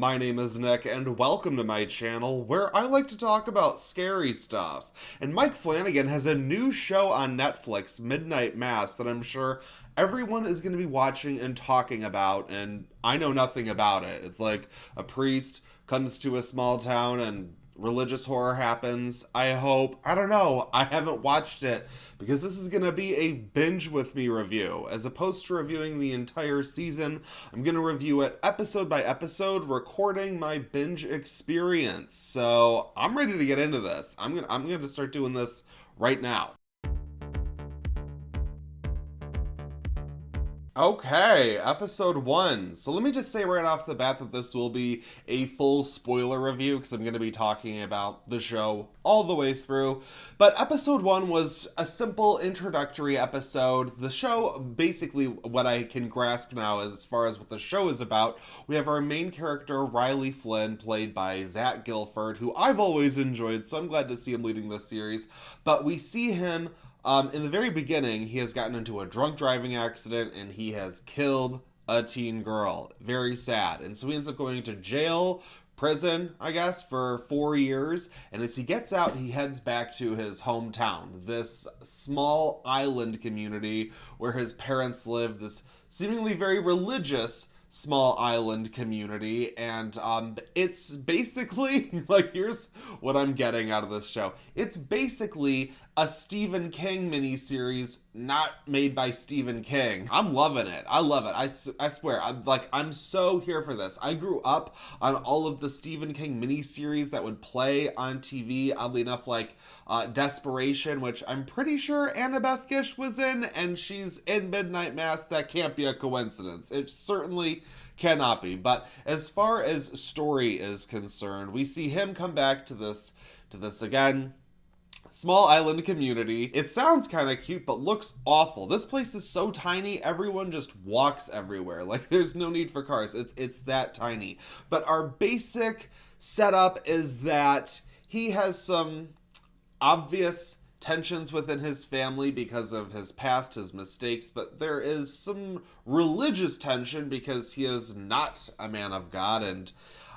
My name is Nick, and welcome to my channel, where I like to talk about scary stuff. And Mike Flanagan has a new show on Netflix, Midnight Mass, that I'm sure everyone is going to be watching and talking about, and I know nothing about it. It's like a priest comes to a small town and religious horror happens. I hope. I don't know. I haven't watched it because this is going to be a binge with me review. As opposed to reviewing the entire season, I'm going to review it episode by episode, recording my binge experience. So I'm ready to get into this. I'm going to start doing this right now. Okay, episode 1. So let me just say right off the bat that this will be a full spoiler review because I'm going to be talking about the show all the way through. But episode 1 was a simple introductory episode. The show, basically what I can grasp now as far as what the show is about, we have our main character, Riley Flynn, played by Zach Gilford, who I've always enjoyed, so I'm glad to see him leading this series. But we see him in the very beginning, he has gotten into a drunk driving accident and he has killed a teen girl. Very sad. And so he ends up going to jail, prison, I guess, for 4 years. And as he gets out, he heads back to his hometown, this small island community where his parents live, this seemingly very religious small island community. And it's basically, like, here's what I'm getting out of this show. It's basically a Stephen King miniseries not made by Stephen King. I'm loving it. I love it. I swear. I'm so here for this. I grew up on all of the Stephen King miniseries that would play on TV. Oddly enough, like Desperation, which I'm pretty sure Annabeth Gish was in, and she's in Midnight Mass. That can't be a coincidence. It certainly cannot be. But as far as story is concerned, we see him come back to this again. Small island community. It sounds kind of cute, but looks awful. This place is so tiny, everyone just walks everywhere. Like, there's no need for cars. It's that tiny. But our basic setup is that he has some obvious tensions within his family because of his past, his mistakes, but there is some religious tension because he is not a man of God, and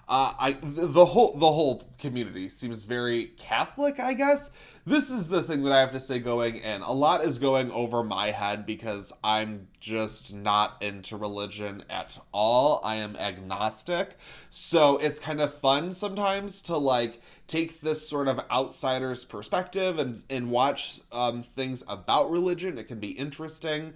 the whole community seems very Catholic, I guess. This is the thing that I have to say going in. A lot is going over my head because I'm just not into religion at all. I am agnostic. So it's kind of fun sometimes to like take this sort of outsider's perspective and watch things about religion. It can be interesting.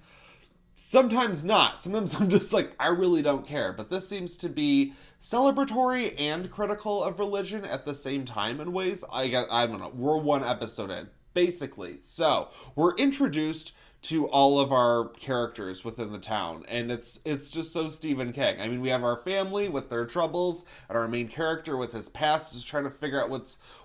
Sometimes not. Sometimes I'm just like, I really don't care. But this seems to be celebratory and critical of religion at the same time in ways. I don't know. We're one episode in, basically. So we're introduced to all of our characters within the town, and it's just so Stephen King. I mean, we have our family with their troubles, and our main character with his past is trying to figure out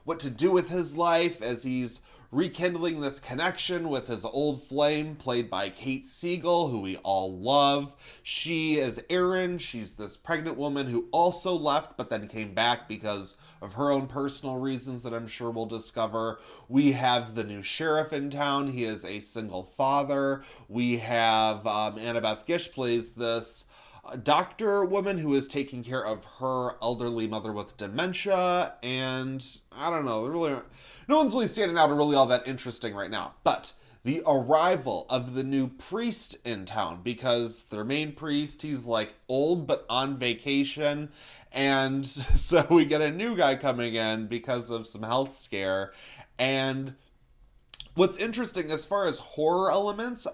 what to do with his life as he's rekindling this connection with his old flame, played by Kate Siegel, who we all love. She is Erin. She's this pregnant woman who also left, but then came back because of her own personal reasons that I'm sure we'll discover. We have the new sheriff in town. He is a single father. We have Annabeth Gish plays this doctor woman who is taking care of her elderly mother with dementia, and I don't know, no one's really standing out or really all that interesting right now. But the arrival of the new priest in town, because their main priest, he's like old but on vacation, and so we get a new guy coming in because of some health scare. And what's interesting as far as the horror elements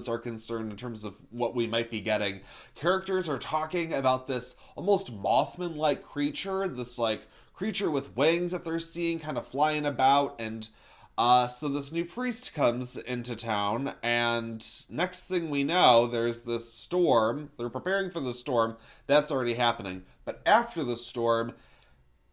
are concerned in terms of what we might be getting, characters are talking about this almost Mothman-like creature, this like creature with wings that they're seeing kind of flying about. And so this new priest comes into town, and next thing we know, there's this storm. They're preparing for the storm. That's already happening. But after the storm,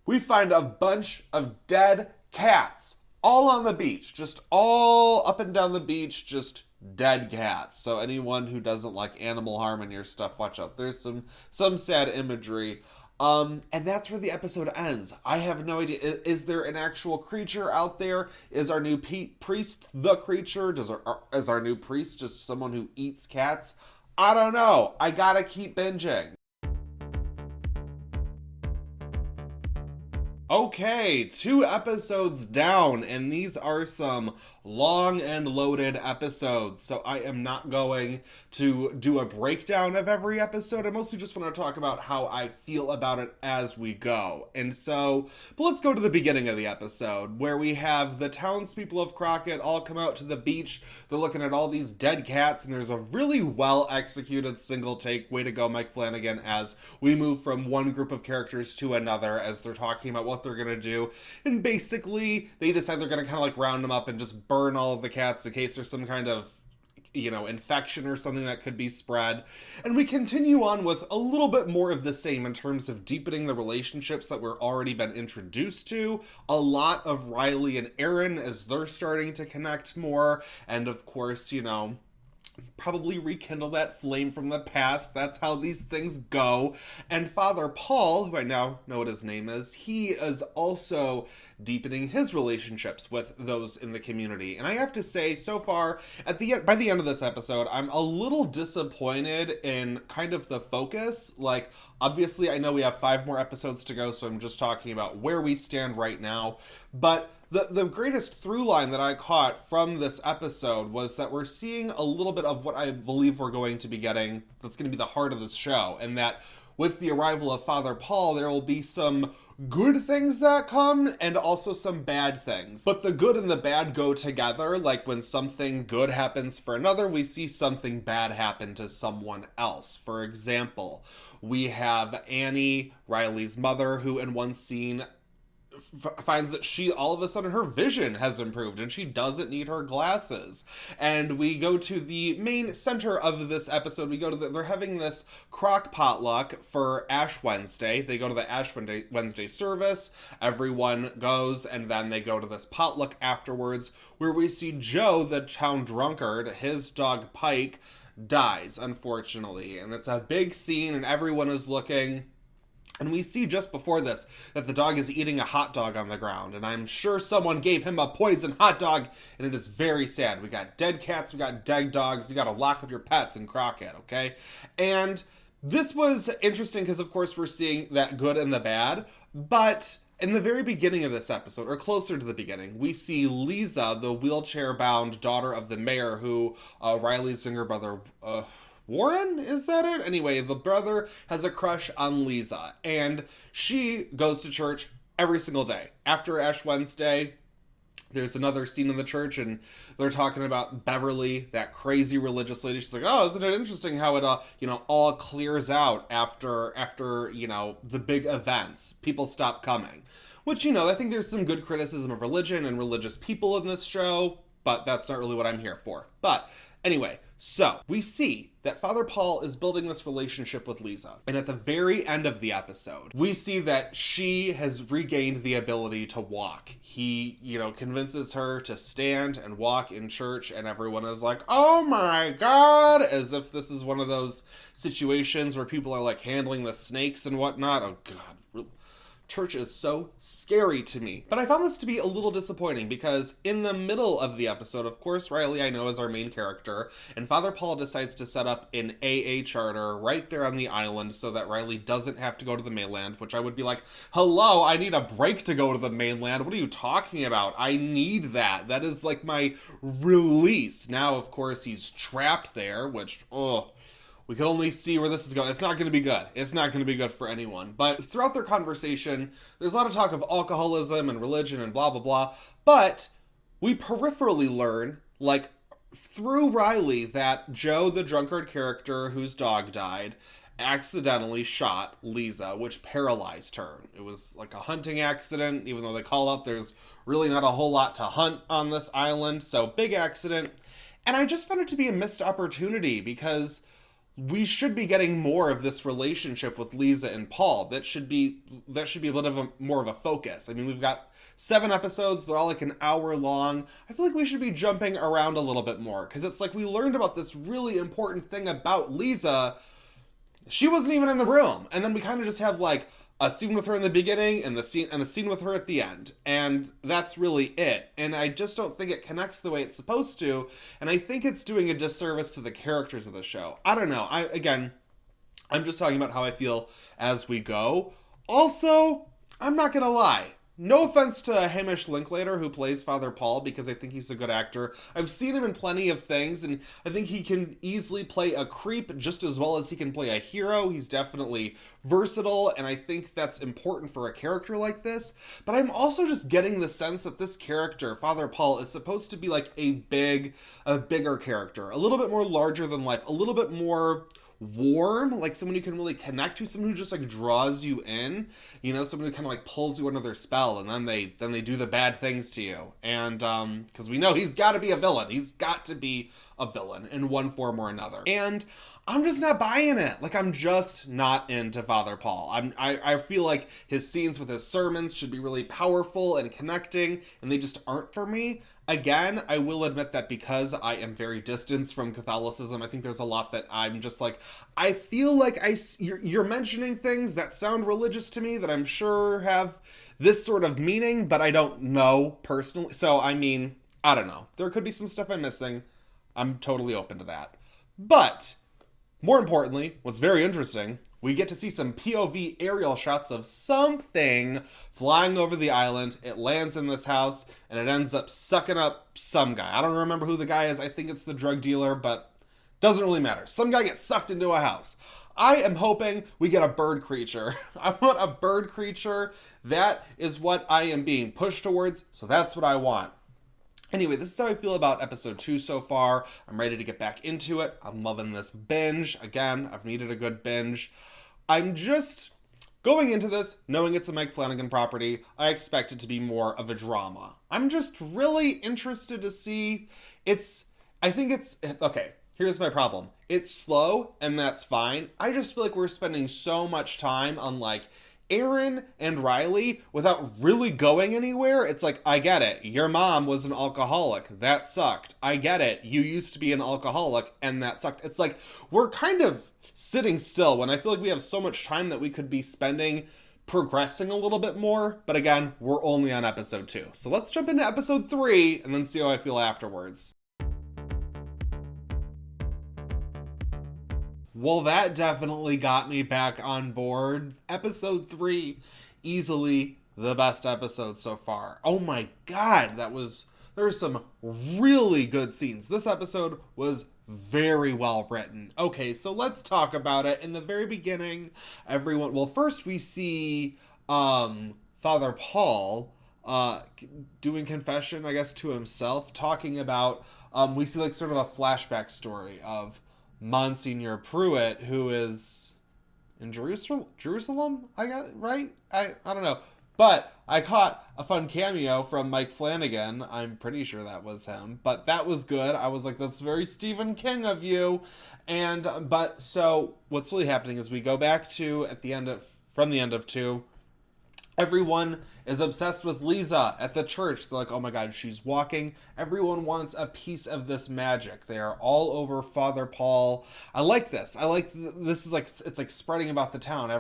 we find a bunch of dead cats all on the beach, just all up and down the beach, just dead cats. So anyone who doesn't like animal harm in your stuff, watch out. There's some sad imagery. And that's where the episode ends. I have no idea. Is there an actual creature out there? Is our new priest the creature? Is our new priest just someone who eats cats? I don't know. I gotta keep binging. Okay, 2 episodes down, and these are some long and loaded episodes. So I am not going to do a breakdown of every episode. I mostly just want to talk about how I feel about it as we go. But let's go to the beginning of the episode, where we have the townspeople of Crockett all come out to the beach. They're looking at all these dead cats, and there's a really well executed single take. Way to go, Mike Flanagan, as we move from one group of characters to another as they're talking about what they're gonna do. And basically they decide they're gonna kind of like round them up and just burn all of the cats in case there's some kind of infection or something that could be spread. And we continue on with a little bit more of the same in terms of deepening the relationships that we're already been introduced to. A lot of Riley and Aaron as they're starting to connect more, and of course, probably rekindle that flame from the past. That's how these things go. And Father Paul, who I now know what his name is, he is also deepening his relationships with those in the community. And I have to say, so far, by the end of this episode, I'm a little disappointed in kind of the focus. Like, obviously, I know we have 5 more episodes to go, so I'm just talking about where we stand right now. But the greatest through line that I caught from this episode was that we're seeing a little bit of what I believe we're going to be getting that's going to be the heart of this show, and that with the arrival of Father Paul, there will be some good things that come and also some bad things. But the good and the bad go together. Like when something good happens for another, we see something bad happen to someone else. For example, we have Annie, Riley's mother, who in one scene finds that all of a sudden her vision has improved and she doesn't need her glasses. And we go to the main center of this episode. They're having this crock potluck for Ash Wednesday. They go to the Ash Wednesday service. Everyone goes, and then they go to this potluck afterwards, where we see Joe, the town drunkard, his dog Pike, dies, unfortunately. And it's a big scene, and everyone is looking. And we see just before this that the dog is eating a hot dog on the ground. And I'm sure someone gave him a poison hot dog. And it is very sad. We got dead cats. We got dead dogs. You got to lock up your pets in Crockett, okay? And this was interesting because, of course, we're seeing that good and the bad. But in the very beginning of this episode, or closer to the beginning, we see Lisa, the wheelchair-bound daughter of the mayor, who Riley's younger brother... Warren? Is that it? Anyway, the brother has a crush on Lisa, and she goes to church every single day. After Ash Wednesday, there's another scene in the church, and they're talking about Beverly, that crazy religious lady. She's like, oh, isn't it interesting how it, all clears out after, the big events. People stop coming. Which, I think there's some good criticism of religion and religious people in this show, but that's not really what I'm here for. But anyway, so we see that Father Paul is building this relationship with Lisa. And at the very end of the episode, we see that she has regained the ability to walk. He, convinces her to stand and walk in church, and everyone is like, oh my God, as if this is one of those situations where people are like handling the snakes and whatnot. Oh God, church is so scary to me. But I found this to be a little disappointing because in the middle of the episode, of course, Riley, I know, is our main character, and Father Paul decides to set up an AA charter right there on the island so that Riley doesn't have to go to the mainland, which I would be like, hello, I need a break to go to the mainland. What are you talking about? I need that. That is like my release. Now, of course, he's trapped there, which, we can only see where this is going. It's not going to be good. It's not going to be good for anyone. But throughout their conversation, there's a lot of talk of alcoholism and religion and blah, blah, blah. But we peripherally learn, like, through Riley, that Joe, the drunkard character whose dog died, accidentally shot Lisa, which paralyzed her. It was like a hunting accident, even though they call out there's really not a whole lot to hunt on this island. So, big accident. And I just found it to be a missed opportunity because we should be getting more of this relationship with Lisa and Paul. That should be a bit of more of a focus. I mean, we've got 7 episodes. They're all like an hour long. I feel like we should be jumping around a little bit more because it's like we learned about this really important thing about Lisa. She wasn't even in the room. And then we kind of just have like a scene with her in the beginning and a scene with her at the end. And that's really it. And I just don't think it connects the way it's supposed to. And I think it's doing a disservice to the characters of the show. I don't know. I'm just talking about how I feel as we go. Also, I'm not gonna lie. no offense to Hamish Linklater, who plays Father Paul, because I think he's a good actor. I've seen him in plenty of things, and I think he can easily play a creep just as well as he can play a hero. He's definitely versatile, and I think that's important for a character like this. But I'm also just getting the sense that this character, Father Paul, is supposed to be like a bigger character, a little bit more larger than life, a little bit more warm, like someone you can really connect to, someone who just like draws you in, you know, someone who kind of like pulls you under their spell, and then they do the bad things to you. And because we know he's got to be a villain, he's got to be a villain in one form or another. And I'm just not buying it. Like, I'm just not into Father Paul. I feel like his scenes with his sermons should be really powerful and connecting, and they just aren't for me. Again, I will admit that because I am very distanced from Catholicism, I think there's a lot that I'm just like, I feel like you're mentioning things that sound religious to me that I'm sure have this sort of meaning, but I don't know personally. So, I mean, I don't know. There could be some stuff I'm missing. I'm totally open to that. But more importantly, what's very interesting, we get to see some POV aerial shots of something flying over the island. It lands in this house, and it ends up sucking up some guy. I don't remember who the guy is. I think it's the drug dealer, but doesn't really matter. Some guy gets sucked into a house. I am hoping we get a bird creature. I want a bird creature. That is what I am being pushed towards, so that's what I want. Anyway, this is how I feel about episode 2 so far. I'm ready to get back into it. I'm loving this binge. Again, I've needed a good binge. I'm just going into this knowing it's a Mike Flanagan property. I expect it to be more of a drama. I'm just really interested to see. Okay, here's my problem. It's slow, and that's fine. I just feel like we're spending so much time on like Aaron and Riley without really going anywhere. It's like, I get it. Your mom was an alcoholic. That sucked. I get it. You used to be an alcoholic, and that sucked. It's like, we're kind of sitting still when I feel like we have so much time that we could be spending progressing a little bit more. But again, we're only on episode 2. So let's jump into episode 3 and then see how I feel afterwards. Well, that definitely got me back on board. Episode 3, easily the best episode so far. Oh my god, there were some really good scenes. This episode was very well written. Okay, so let's talk about it. In the very beginning, first we see Father Paul doing confession, I guess, to himself, talking about, we see like sort of a flashback story of Monsignor Pruitt, who is in Jerusalem, I got right? I don't know. But I caught a fun cameo from Mike Flanagan. I'm pretty sure that was him. But that was good. I was like, that's very Stephen King of you. So what's really happening is we go back to from the end of 2. Everyone is obsessed with Lisa at the church. They're like, oh my god, she's walking. Everyone wants a piece of this magic. They are all over Father Paul. I like this. This is like, it's like spreading about the town.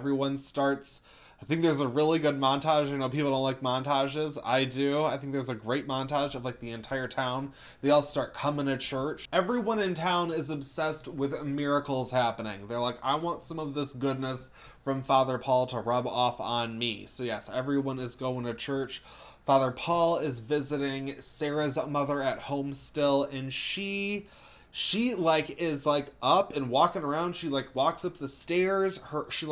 I think there's a really good montage. I know people don't like montages. I do. I think there's a great montage of like the entire town. They all start coming to church. Everyone in town is obsessed with miracles happening. They're like, I want some of this goodness from Father Paul to rub off on me. So yes, everyone is going to church. Father Paul is visiting Sarah's mother at home still, and she like is like up and walking around. She like walks up the stairs. She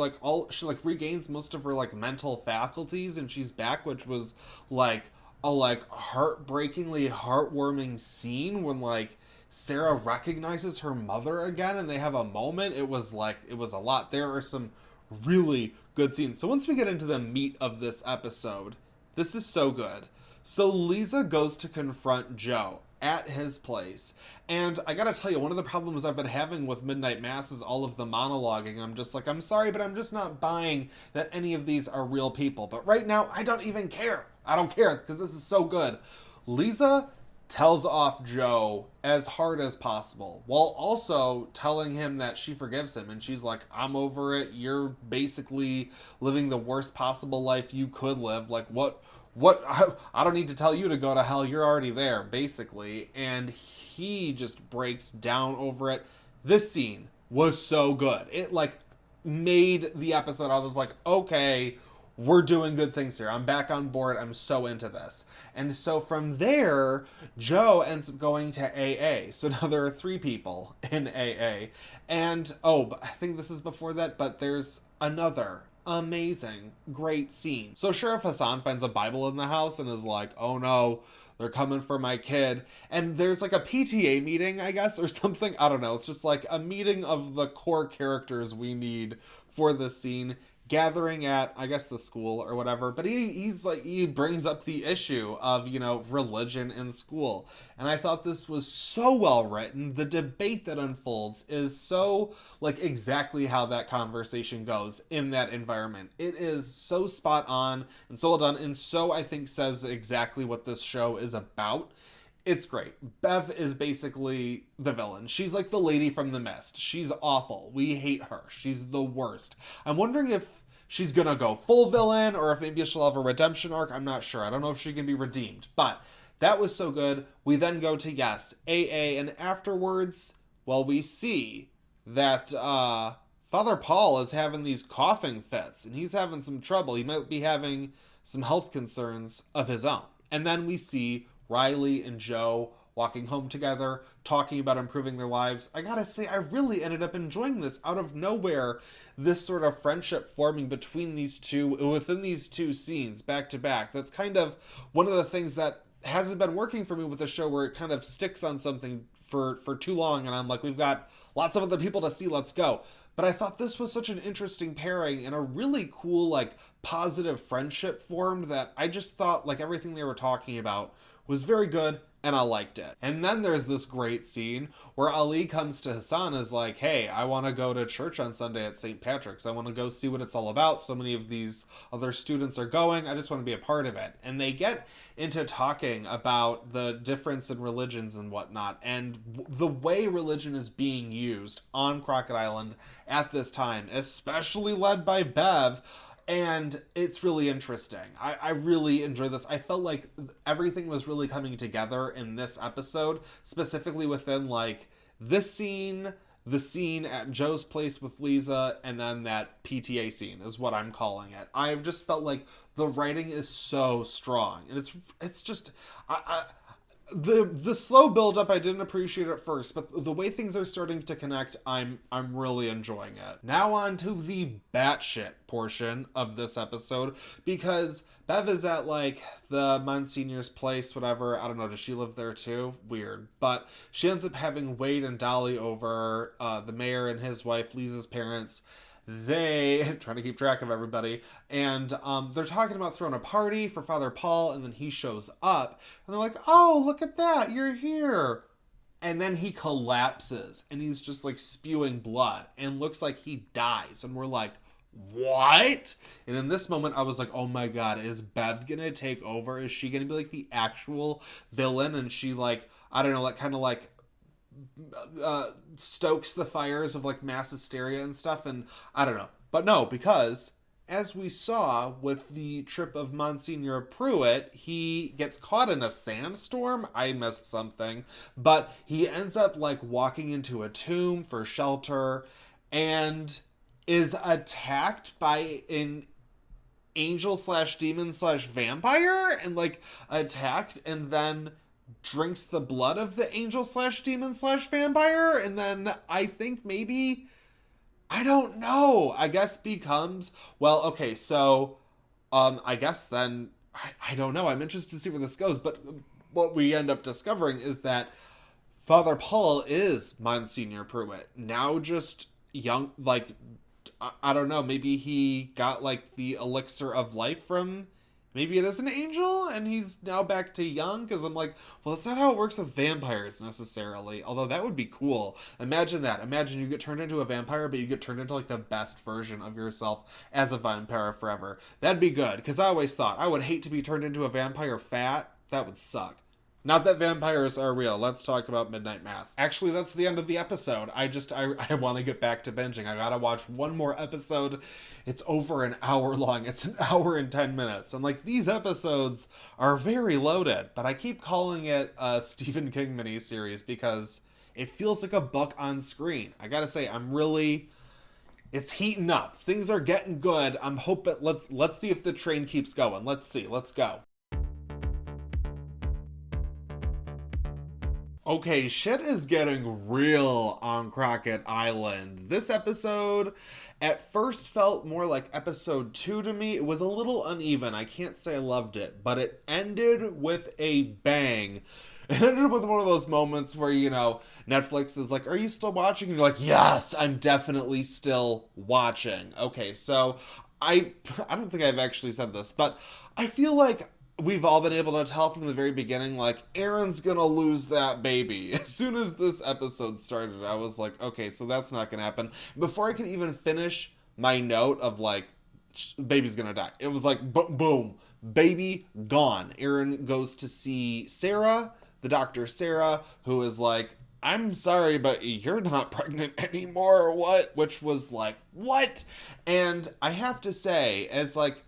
regains most of her like mental faculties, and she's back, which was like a like heartbreakingly heartwarming scene when like Sarah recognizes her mother again and they have a moment. It was a lot. There are some really good scenes. So once we get into the meat of this episode, this is so good. So Lisa goes to confront Joe at his place. And I gotta tell you, one of the problems I've been having with Midnight Mass is all of the monologuing. I'm just like, I'm sorry, but I'm just not buying that any of these are real people. But right now, I don't even care. I don't care, because this is so good. Lisa tells off Joe as hard as possible, while also telling him that she forgives him. And she's like, I'm over it. You're basically living the worst possible life you could live. Like, what, I don't need to tell you to go to hell. You're already there, basically. And he just breaks down over it. This scene was so good. It, like, made the episode. I was like, okay, we're doing good things here. I'm back on board. I'm so into this. And so from there, Joe ends up going to AA. So now there are 3 people in AA. And, but I think this is before that, but there's another amazing, great scene. So Sheriff Hassan finds a Bible in the house and is like, oh no, they're coming for my kid. And there's like a PTA meeting, I guess, or something. I don't know. It's just like a meeting of the core characters we need for this scene, gathering at, I guess, the school or whatever. But he brings up the issue of, religion in school. And I thought this was so well written. The debate that unfolds is so, like, exactly how that conversation goes in that environment. It is so spot on and so well done, and so, I think, says exactly what this show is about. It's great. Bev is basically the villain. She's like the lady from The Mist. She's awful. We hate her. She's the worst. I'm wondering if she's gonna go full villain or if maybe she'll have a redemption arc. I'm not sure. I don't know if she can be redeemed. But that was so good. We then go to, yes, AA. And afterwards, well, we see that Father Paul is having these coughing fits. And he's having some trouble. He might be having some health concerns of his own. And then we see Riley and Joe walking home together, talking about improving their lives. I gotta say, I really ended up enjoying this. Out of nowhere, this sort of friendship forming between these two, within these 2 scenes, back to back. That's kind of one of the things that hasn't been working for me with the show, where it kind of sticks on something for too long, and I'm like, we've got lots of other people to see, let's go. But I thought this was such an interesting pairing and a really cool, like, positive friendship formed that I just thought, like, everything they were talking about was very good, and I liked it. And then there's this great scene where Ali comes to Hassan and is like, hey, I want to go to church on Sunday at St. Patrick's. I want to go see what it's all about. So many of these other students are going. I just want to be a part of it. And they get into talking about the difference in religions and whatnot, and the way religion is being used on Crockett Island at this time, especially led by Bev. And it's really interesting. I really enjoyed this. I felt like everything was really coming together in this episode, specifically within, like, this scene, the scene at Joe's place with Lisa, and then that PTA scene is what I'm calling it. I've just felt like the writing is so strong. And it's just... The slow build up I didn't appreciate at first, but the way things are starting to connect, I'm really enjoying it. Now on to the batshit portion of this episode, because Bev is at, like, the Monsignor's place, whatever. I don't know, does she live there too? Weird. But she ends up having Wade and Dolly over, the mayor and his wife, Lisa's parents. They trying to keep track of everybody, and they're talking about throwing a party for Father Paul, and then he shows up and they're like, oh, look at that, you're here. And then he collapses and he's just, like, spewing blood and looks like he dies, and we're like, what? And in this moment I was like, oh my god, is Bev gonna take over? Is she gonna be, like, the actual villain? And she, like, I don't know, like, kind of like stokes the fires of, like, mass hysteria and stuff, and I don't know. But no, because as we saw with the trip of Monsignor Pruitt, he gets caught in a sandstorm. I missed something, but he ends up, like, walking into a tomb for shelter and is attacked by an angel slash demon slash vampire, and, like, attacked, and then drinks the blood of the angel slash demon slash vampire, and then I think maybe, I don't know, I guess becomes, well, okay, so I guess then I don't know, I'm interested to see where this goes. But what we end up discovering is that Father Paul is Monsignor Pruitt, now just young, like, I don't know, maybe he got, like, the elixir of life from, maybe it is an angel, and he's now back to young, because I'm like, well, that's not how it works with vampires, necessarily. Although, that would be cool. Imagine that. Imagine you get turned into a vampire, but you get turned into, like, the best version of yourself as a vampire forever. That'd be good, because I always thought, I would hate to be turned into a vampire fat. That would suck. Not that vampires are real. Let's talk about Midnight Mass. Actually, that's the end of the episode. I want to get back to binging. I gotta watch one more episode. It's over an hour long. It's an hour and 10 minutes. And, like, these episodes are very loaded, but I keep calling it a Stephen King miniseries because it feels like a book on screen. I gotta say, It's heating up. Things are getting good. I'm hoping let's see if the train keeps going. Let's see. Let's go. Okay, shit is getting real on Crockett Island. This episode at first felt more like episode 2 to me. It was a little uneven. I can't say I loved it, but it ended with a bang. It ended with one of those moments where, Netflix is like, are you still watching? And you're like, yes, I'm definitely still watching. Okay, so I don't think I've actually said this, but I feel like we've all been able to tell from the very beginning, like, Aaron's gonna lose that baby. As soon as this episode started, I was like, okay, so that's not gonna happen. Before I could even finish my note of, like, baby's gonna die, it was like, boom, baby gone. Aaron goes to see Sarah, the doctor Sarah, who is like, I'm sorry, but you're not pregnant anymore, or what? Which was like, what? And I have to say, as like,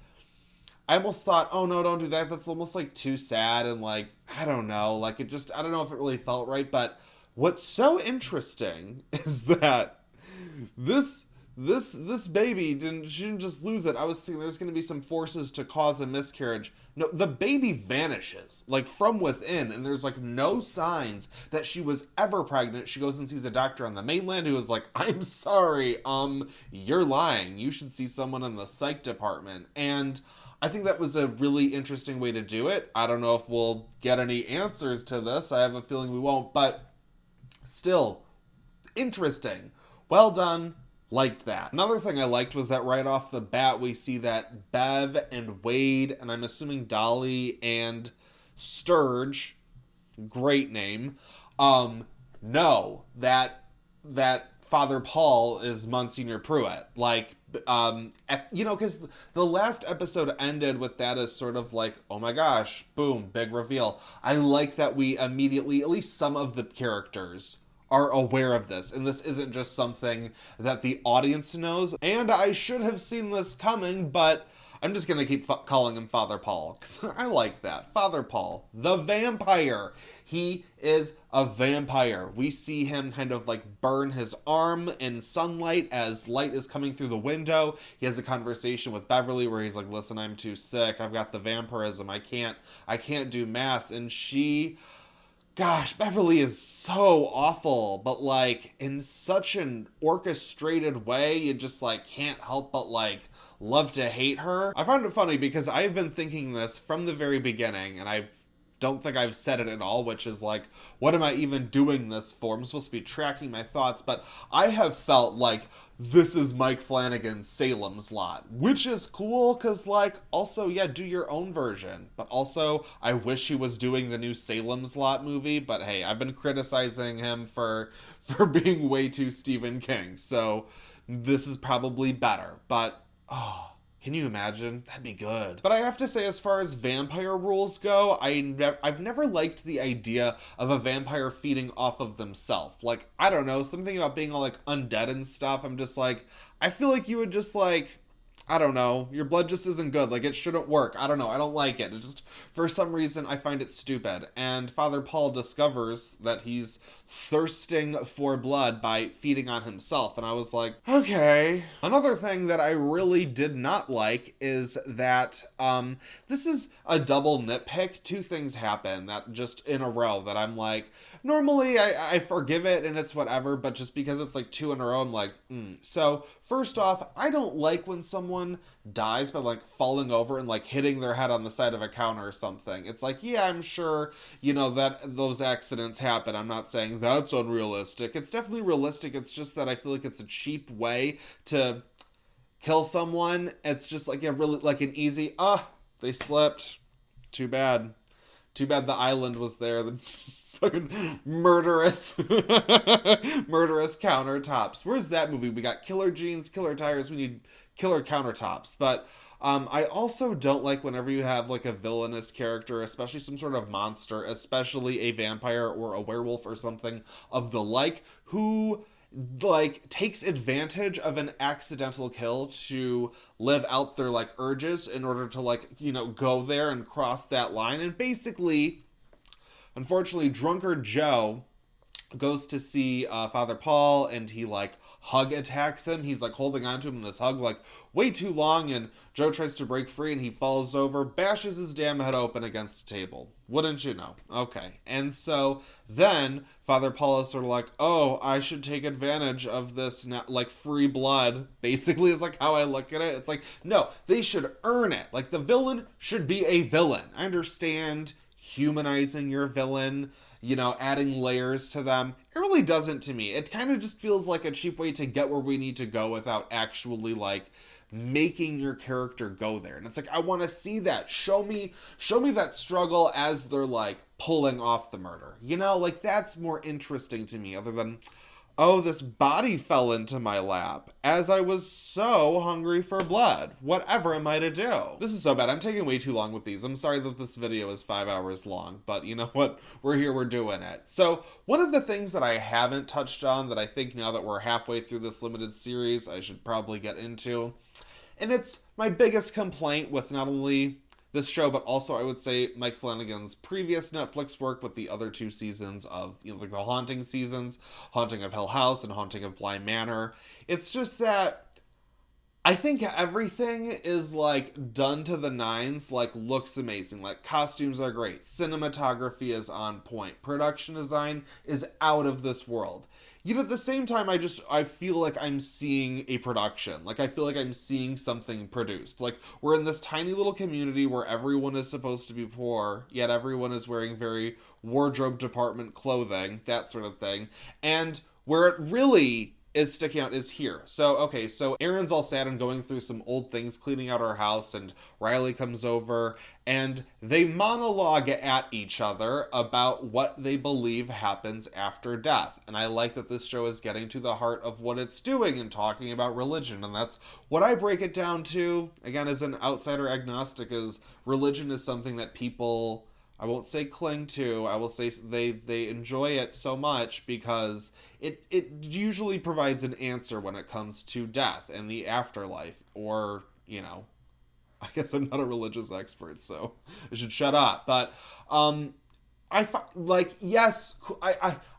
I almost thought, oh no, don't do that. That's almost like too sad and like, I don't know. Like it just, I don't know if it really felt right. But what's so interesting is that this baby shouldn't just lose it. I was thinking there's going to be some forces to cause a miscarriage. No, the baby vanishes like from within, and there's like no signs that she was ever pregnant. She goes and sees a doctor on the mainland who is like, I'm sorry, you're lying. You should see someone in the psych department. And I think that was a really interesting way to do it. I don't know if we'll get any answers to this. I have a feeling we won't, but still interesting. Well done. Liked that. Another thing I liked was that right off the bat, we see that Bev and Wade, and I'm assuming Dolly and Sturge, great name, know that Father Paul is Monsignor Pruitt. Like, because the last episode ended with that as sort of like, oh my gosh, boom, big reveal. I like that we immediately, at least some of the characters, are aware of this, and this isn't just something that the audience knows. And I should have seen this coming, but I'm just gonna keep calling him Father Paul, because I like that. Father Paul, the vampire. He is a vampire. We see him kind of like burn his arm in sunlight as light is coming through the window. He has a conversation with Beverly where he's like, listen, I'm too sick. I've got the vampirism. I can't do mass. And she... Gosh, Beverly is so awful, but like in such an orchestrated way, you just like can't help but like love to hate her. I found it funny because I've been thinking this from the very beginning, and I don't think I've said it at all, which is like, what am I even doing this for? I'm supposed to be tracking my thoughts, but I have felt like this is Mike Flanagan's Salem's Lot, which is cool because, like, also, yeah, do your own version. But also, I wish he was doing the new Salem's Lot movie, but hey, I've been criticizing him for being way too Stephen King, so this is probably better. But, oh... Can you imagine? That'd be good. But I have to say, as far as vampire rules go, I've never liked the idea of a vampire feeding off of themselves. Like, I don't know, something about being all, like, undead and stuff. I'm just like, I feel like you would just, like... I don't know, your blood just isn't good, like it shouldn't work. I don't know, I don't like it. It just, for some reason, I find it stupid. And Father Paul discovers that he's thirsting for blood by feeding on himself. And I was like, okay. Another thing that I really did not like is that, this is a double nitpick. Two things happen that just in a row that I'm like, normally I forgive it and it's whatever, but just because it's like two in a row, I'm like, So, first off, I don't like when someone dies by like falling over and like hitting their head on the side of a counter or something. It's like, yeah, I'm sure, that those accidents happen. I'm not saying that's unrealistic. It's definitely realistic. It's just that I feel like it's a cheap way to kill someone. It's just like, really like an easy, they slipped. Too bad. Too bad the island was there. The fucking murderous countertops. Where's that movie? We got killer jeans, killer tires. We need killer countertops. But I also don't like whenever you have like a villainous character, especially some sort of monster, especially a vampire or a werewolf or something of the like, who like takes advantage of an accidental kill to live out their like urges in order to like, go there and cross that line. And basically, unfortunately, Drunkard Joe goes to see Father Paul, and he like hug attacks him. He's like holding onto him in this hug like way too long, and Joe tries to break free and he falls over, bashes his damn head open against the table. Wouldn't you know? Okay. And so then Father Paul is sort of like, oh, I should take advantage of this, like, free blood, basically is like how I look at it. It's like, no, they should earn it. Like, the villain should be a villain. I understand humanizing your villain, adding layers to them. It really doesn't to me. It kind of just feels like a cheap way to get where we need to go without actually, like, making your character go there. And it's like, I want to see that. Show me that struggle as they're, like, pulling off the murder. Like, that's more interesting to me, other than, oh, this body fell into my lap as I was so hungry for blood. Whatever am I to do? This is so bad. I'm taking way too long with these. I'm sorry that this video is 5 hours long, but you know what? We're here, we're doing it. So one of the things that I haven't touched on that I think now that we're halfway through this limited series, I should probably get into, and it's my biggest complaint with not only this show, but also I would say Mike Flanagan's previous Netflix work with the other 2 seasons of, like the Haunting seasons, Haunting of Hill House and Haunting of Bly Manor. It's just that I think everything is, like, done to the nines, like, looks amazing. Like, costumes are great. Cinematography is on point. Production design is out of this world. At the same time, I feel like I'm seeing a production. Like, I feel like I'm seeing something produced. Like, we're in this tiny little community where everyone is supposed to be poor, yet everyone is wearing very wardrobe department clothing, that sort of thing. And where it really is sticking out is here. So Erin's all sad and going through some old things, cleaning out her house, and Riley comes over and they monologue at each other about what they believe happens after death. And I like that this show is getting to the heart of what it's doing and talking about religion. And that's what I break it down to, again, as an outsider agnostic, is religion is something that people, I won't say cling to, I will say they enjoy it so much because it usually provides an answer when it comes to death and the afterlife. Or, I guess I'm not a religious expert, so I should shut up. But yes,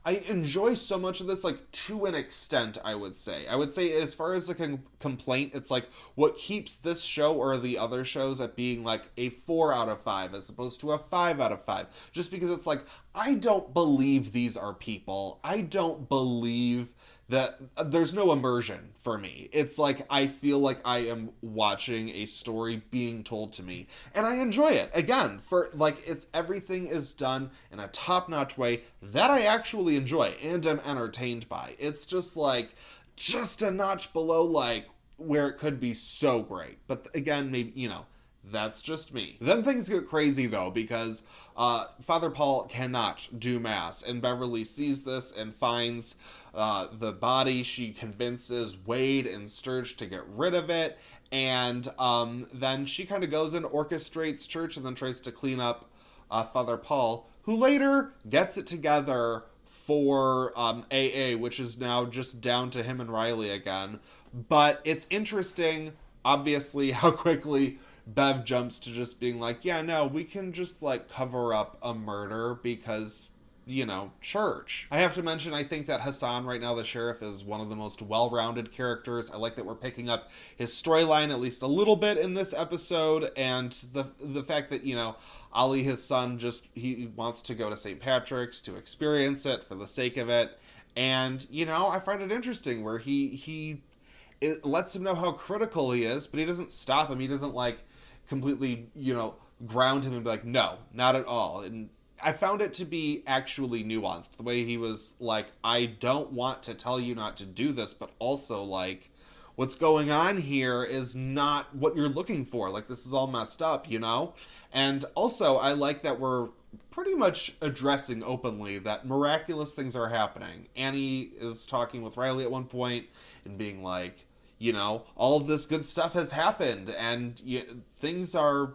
I enjoy so much of this, like, to an extent, I would say. As far as the complaint, it's like what keeps this show or the other shows at being like a 4 out of 5 as opposed to a 5 out of 5. Just because it's like, I don't believe these are people. I don't believe that there's no immersion for me. It's like, I feel like I am watching a story being told to me, and I enjoy it. Again, for, like, everything is done in a top-notch way that I actually enjoy and am entertained by. It's just, like, just a notch below, like, where it could be so great. But again, maybe, that's just me. Then things get crazy, though, because Father Paul cannot do mass, and Beverly sees this and finds the body. She convinces Wade and Sturge to get rid of it, and then she kind of goes and orchestrates church and then tries to clean up Father Paul, who later gets it together for AA, which is now just down to him and Riley again. But it's interesting, obviously, how quickly Bev jumps to just being like, yeah, no, we can just, like, cover up a murder because, church. I have to mention, I think that Hassan right now, the sheriff, is one of the most well-rounded characters. I like that we're picking up his storyline at least a little bit in this episode, and the fact that, Ollie, his son, he wants to go to St. Patrick's to experience it for the sake of it. And, I find it interesting where it lets him know how critical he is, but he doesn't stop him. He doesn't, like, completely, ground him and be like, no, not at all. And I found it to be actually nuanced. The way he was like, I don't want to tell you not to do this, but also, like, what's going on here is not what you're looking for. Like, this is all messed up, And also, I like that we're pretty much addressing openly that miraculous things are happening. Annie is talking with Riley at one point and being like, all of this good stuff has happened and things are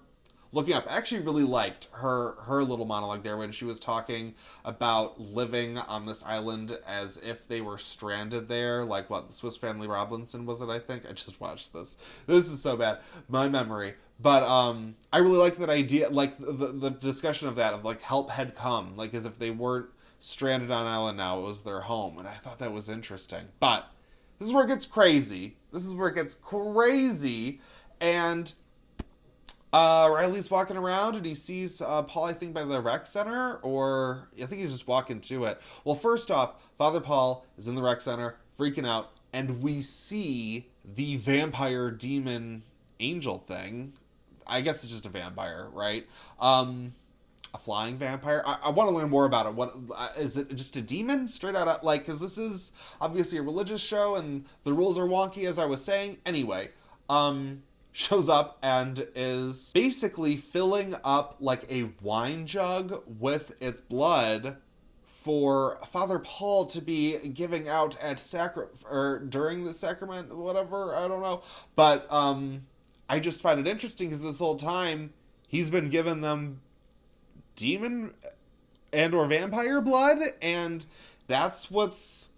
looking up. I actually really liked her little monologue there when she was talking about living on this island as if they were stranded there. Like, what, the Swiss Family Robinson, was it, I think? I just watched this. This is so bad. My memory. But I really like that idea, like, the discussion of that, of, like, help had come. Like, as if they weren't stranded on an island now, it was their home. And I thought that was interesting. But This is where it gets crazy. And Riley's walking around and he sees Paul, I think, by the rec center, or I think he's just walking to it. Well, first off, Father Paul is in the rec center, freaking out, and we see the vampire demon angel thing. I guess it's just a vampire, right? A flying vampire. I want to learn more about it. What is it? Just a demon? Straight out of, like, because this is obviously a religious show and the rules are wonky, as I was saying. Anyway, shows up and is basically filling up like a wine jug with its blood for Father Paul to be giving out at or during the sacrament, whatever, I don't know. But I just find it interesting because this whole time he's been giving them demon and or vampire blood, and that's what's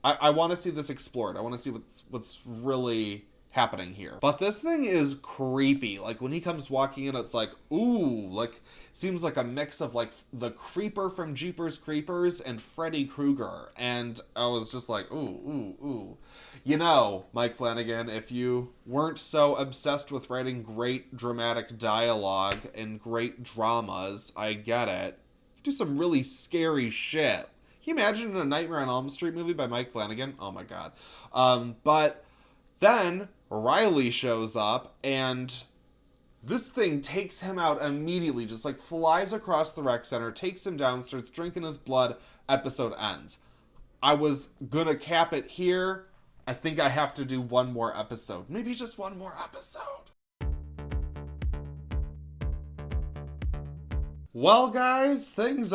I want to see this explored. I want to see what's really happening here. But this thing is creepy. Like when he comes walking in, it's like, ooh, like seems like a mix of like the Creeper from Jeepers Creepers and Freddy Krueger. And I was just like, ooh. You know, Mike Flanagan, if you weren't so obsessed with writing great dramatic dialogue and great dramas, I get it. You do some really scary shit. Can you imagine a Nightmare on Elm Street movie by Mike Flanagan? Oh my god. But then Riley shows up and this thing takes him out immediately, just like flies across the rec center, takes him down, starts drinking his blood, episode ends. I was gonna cap it here. I think I have to do one more episode. Maybe just one more episode. Well, guys, things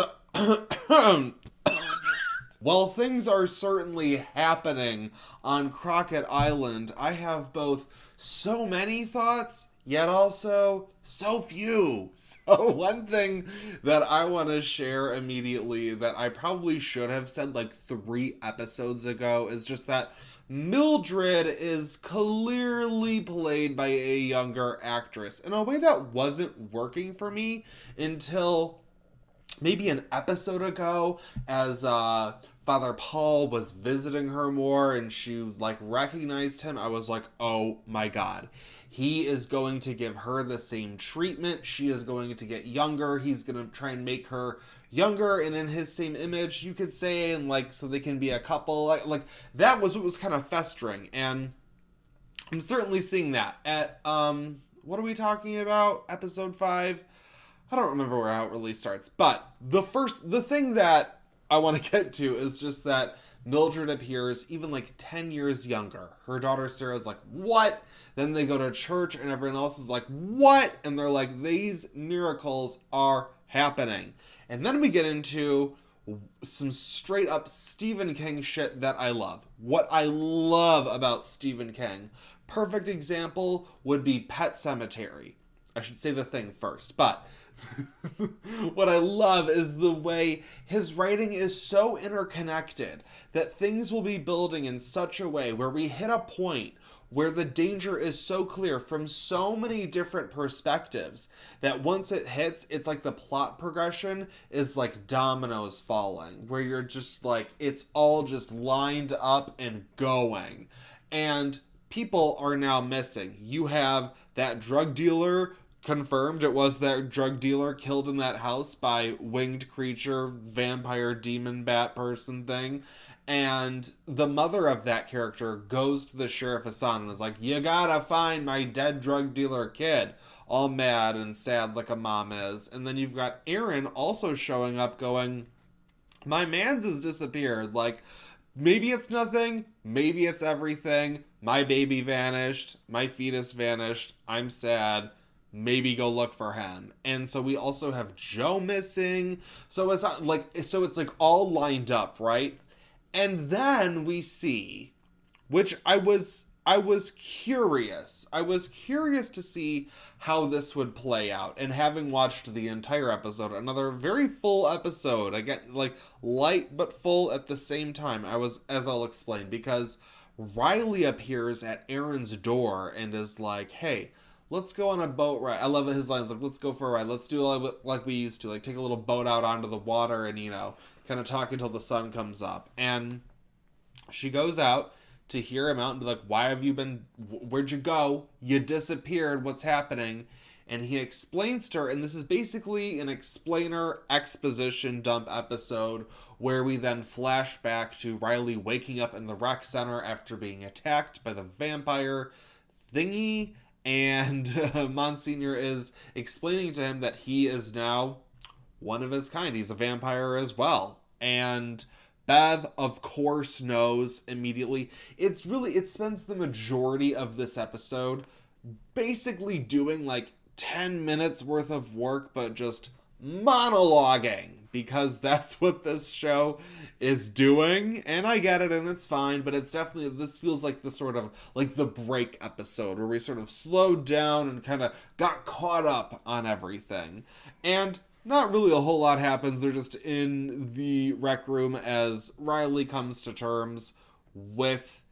are certainly happening on Crockett Island. I have both so many thoughts, yet also so few. So one thing that I want to share immediately that I probably should have said like 3 episodes ago is just that Mildred is clearly played by a younger actress in a way that wasn't working for me until maybe an episode ago, as Father Paul was visiting her more and she like recognized him. I was like, oh my god, he is going to give her the same treatment. She is going to get younger. He's going to try and make her younger and in his same image, you could say, and like so they can be a couple. Like that was what was kind of festering, and I'm certainly seeing that at what are we talking about? Episode 5. I don't remember where how it really starts, but the thing that I want to get to is just that Mildred appears even like 10 years younger. Her daughter Sarah's like, what? Then they go to church and everyone else is like, what? And they're like, these miracles are happening. And then we get into some straight up Stephen King shit that I love. What I love about Stephen King, perfect example would be Pet Sematary. I should say the thing first, but what I love is the way his writing is so interconnected that things will be building in such a way where we hit a point where the danger is so clear from so many different perspectives that once it hits, it's like the plot progression is like dominoes falling, where you're just like, it's all just lined up and going. And people are now missing. You have that drug dealer, confirmed it was that drug dealer killed in that house by winged creature, vampire, demon, bat person thing. And the mother of that character goes to the Sheriff Hassan and is like, you gotta find my dead drug dealer kid. All mad and sad like a mom is. And then you've got Aaron also showing up going, my man's has disappeared. Like, maybe it's nothing, maybe it's everything. My baby vanished, my fetus vanished, I'm sad. Maybe go look for him. And so we also have Joe missing. So it's not like, so it's like all lined up, right? And then we see, which I was curious. I was curious to see how this would play out. And having watched the entire episode, another very full episode, I get like light but full at the same time. I was, as I'll explain, because Riley appears at Aaron's door and is like, hey, let's go on a boat ride. I love his lines like, let's go for a ride. Let's do like we used to, like take a little boat out onto the water and, you know, kind of talk until the sun comes up. And she goes out, to hear him out and be like, why have you been, where'd you go? You disappeared. What's happening? And he explains to her, and this is basically an explainer exposition dump episode where we then flash back to Riley waking up in the rec center after being attacked by the vampire thingy, and Monsignor is explaining to him that he is now one of his kind. He's a vampire as well. And Bev, of course, knows immediately. It spends the majority of this episode basically doing like 10 minutes worth of work, but just monologuing, because that's what this show is doing. And I get it, and it's fine, but it's definitely, this feels like the sort of like the break episode where we sort of slowed down and kind of got caught up on everything. And not really a whole lot happens. They're just in the rec room as Riley comes to terms with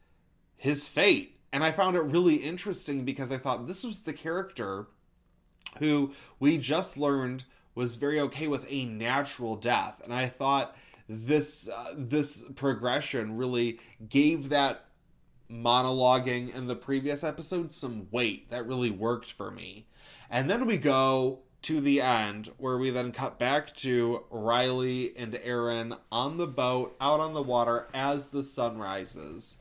his fate. And I found it really interesting because I thought this was the character who we just learned was very okay with a natural death. And I thought this progression really gave that monologuing in the previous episode some weight. That really worked for me. And then we go to the end, where we then cut back to Riley and Aaron on the boat, out on the water as the sun rises.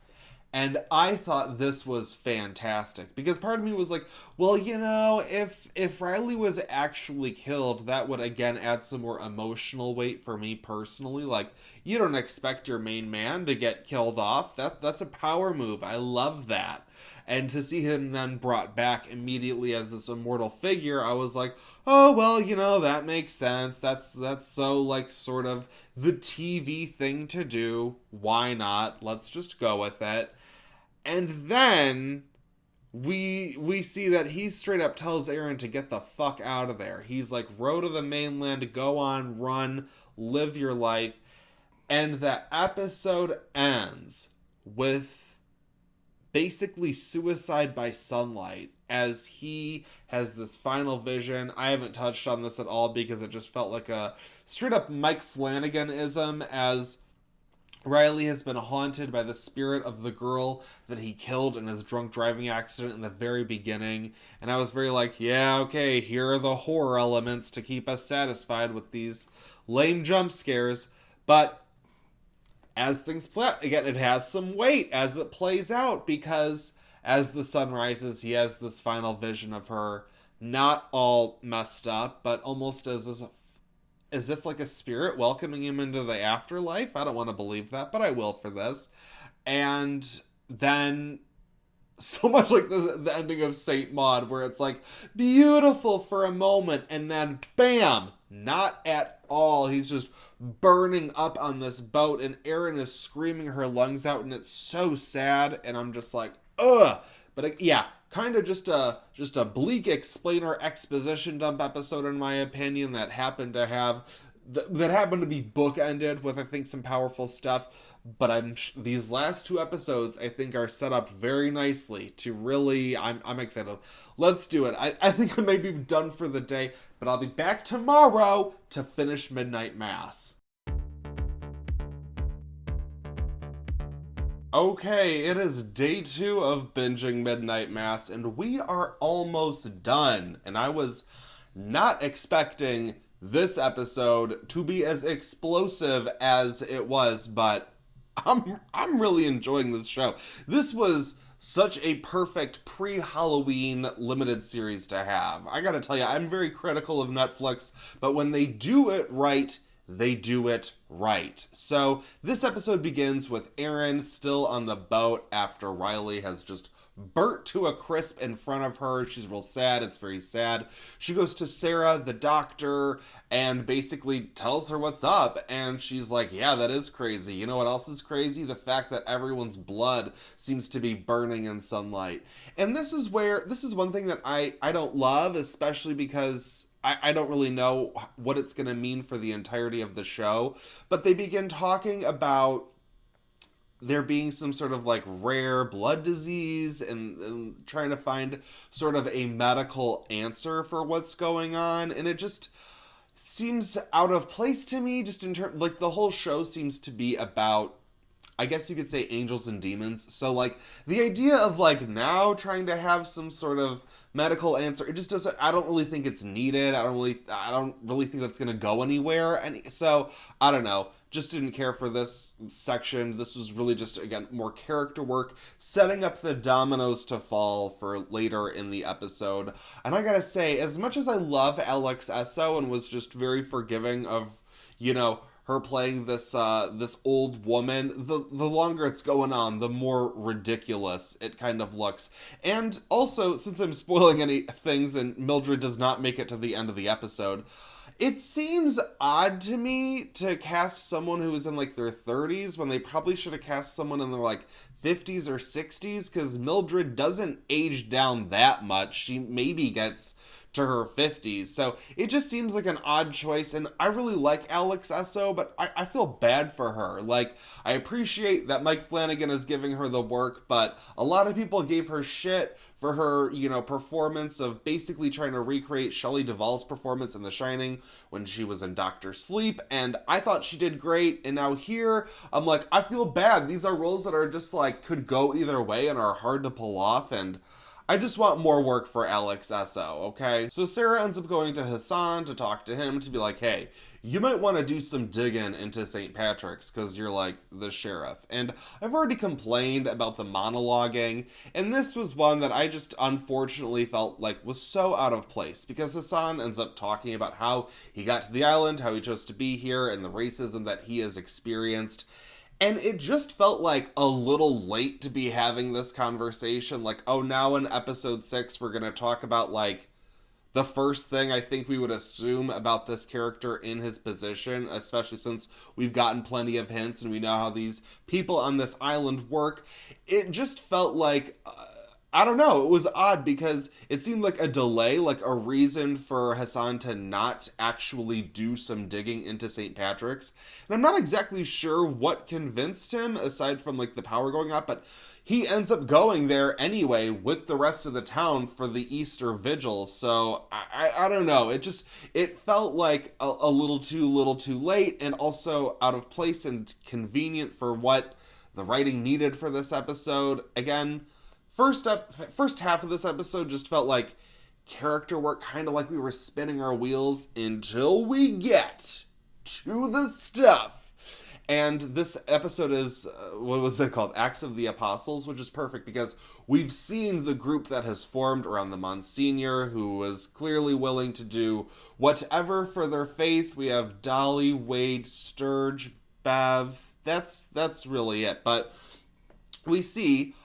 And I thought this was fantastic, because part of me was like, well, you know, if Riley was actually killed, that would again add some more emotional weight for me personally. Like, you don't expect your main man to get killed off. That's a power move. I love that. And to see him then brought back immediately as this immortal figure, I was like, oh, well, you know, that makes sense. That's so, like, sort of the TV thing to do. Why not? Let's just go with it. And then we see that he straight up tells Aaron to get the fuck out of there. He's like, row to the mainland, go on, run, live your life. And the episode ends with basically suicide by sunlight, as he has this final vision. I haven't touched on this at all because it just felt like a straight up Mike Flanagan-ism, as Riley has been haunted by the spirit of the girl that he killed in his drunk driving accident in the very beginning. And I was very like, yeah, okay, here are the horror elements to keep us satisfied with these lame jump scares. But as things play, again, it has some weight as it plays out, because as the sun rises, he has this final vision of her, not all messed up, but almost as if like a spirit welcoming him into the afterlife. I don't want to believe that, but I will for this. And then, so much like the ending of Saint Maud, where it's like beautiful for a moment, and then bam, not at all. He's just burning up on this boat, and Erin is screaming her lungs out, and it's so sad, and I'm just like, ugh. But yeah, kind of just a bleak explainer exposition dump episode, in my opinion, that happened to be bookended with, I think, some powerful stuff. But these last two episodes, I think, are set up very nicely to really, I'm excited. Let's do it. I think I may be done for the day, but I'll be back tomorrow to finish Midnight Mass. Okay, it is day 2 of binging Midnight Mass, and we are almost done. And I was not expecting this episode to be as explosive as it was, but I'm really enjoying this show. This was such a perfect pre-Halloween limited series to have. I gotta tell you, I'm very critical of Netflix, but when they do it right, they do it right. So this episode begins with Erin still on the boat after Riley has just burnt to a crisp in front of her. She's real sad. It's very sad. She goes to Sarah, the doctor, and basically tells her what's up. And she's like, yeah, that is crazy. You know what else is crazy? The fact that everyone's blood seems to be burning in sunlight. And this is one thing that I don't love, especially because I don't really know what it's going to mean for the entirety of the show. But they begin talking about there being some sort of like rare blood disease and trying to find sort of a medical answer for what's going on. And it just seems out of place to me, just in terms, like the whole show seems to be about I guess you could say angels and demons. So, like, the idea of, like, now trying to have some sort of medical answer, it just doesn't, I don't really think it's needed. I don't really think that's going to go anywhere. And so, I don't know. Just didn't care for this section. This was really just, again, more character work, setting up the dominoes to fall for later in the episode. And I gotta say, as much as I love Alex Esso and was just very forgiving of, you know, her playing this this old woman, the longer it's going on, the more ridiculous it kind of looks. And also, since I'm spoiling any things and Mildred does not make it to the end of the episode, it seems odd to me to cast someone who was in, like, their 30s when they probably should have cast someone in their, like, 50s or 60s, because Mildred doesn't age down that much. She maybe gets to her 50s. So it just seems like an odd choice, and I really like Alex Esso, but I feel bad for her. Like, I appreciate that Mike Flanagan is giving her the work, but a lot of people gave her shit for her, you know, performance of basically trying to recreate Shelley Duvall's performance in The Shining when she was in Doctor Sleep, and I thought she did great, and now here, I'm like, I feel bad. These are roles that are just, like, could go either way and are hard to pull off, and I just want more work for Alex Esso, okay? So Sarah ends up going to Hassan to talk to him to be like, hey, you might want to do some digging into St. Patrick's because you're, like, the sheriff. And I've already complained about the monologuing, and this was one that I just unfortunately felt like was so out of place, because Hassan ends up talking about how he got to the island, how he chose to be here, and the racism that he has experienced. And it just felt like a little late to be having this conversation. Like, oh, now in episode 6, we're going to talk about, like, the first thing I think we would assume about this character in his position, especially since we've gotten plenty of hints and we know how these people on this island work. It just felt like, I don't know, it was odd because it seemed like a delay, like a reason for Hassan to not actually do some digging into St. Patrick's. And I'm not exactly sure what convinced him, aside from, like, the power going out, but he ends up going there anyway with the rest of the town for the Easter vigil. So I don't know. It felt like a little too late, and also out of place and convenient for what the writing needed for this episode. Again, first half of this episode just felt like character work, kind of like we were spinning our wheels until we get to the stuff. And this episode is, what was it called? Acts of the Apostles, which is perfect because we've seen the group that has formed around the Monsignor, who was clearly willing to do whatever for their faith. We have Dolly, Wade, Sturge, Bev. That's really it. But we see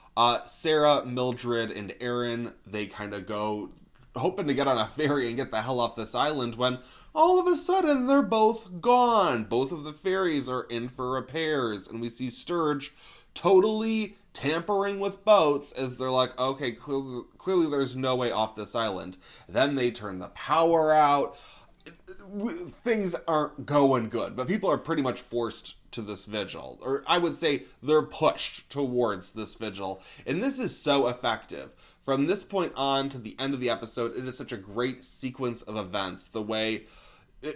Sarah, Mildred, and Aaron, they kind of go hoping to get on a ferry and get the hell off this island when all of a sudden they're both gone. Both of the ferries are in for repairs, and we see Sturge totally tampering with boats as they're like, okay, clearly there's no way off this island. Then they turn the power out. Things aren't going good, but people are pretty much forced to this vigil, or I would say they're pushed towards this vigil, and this is so effective. From this point on to the end of the episode, it is such a great sequence of events. The way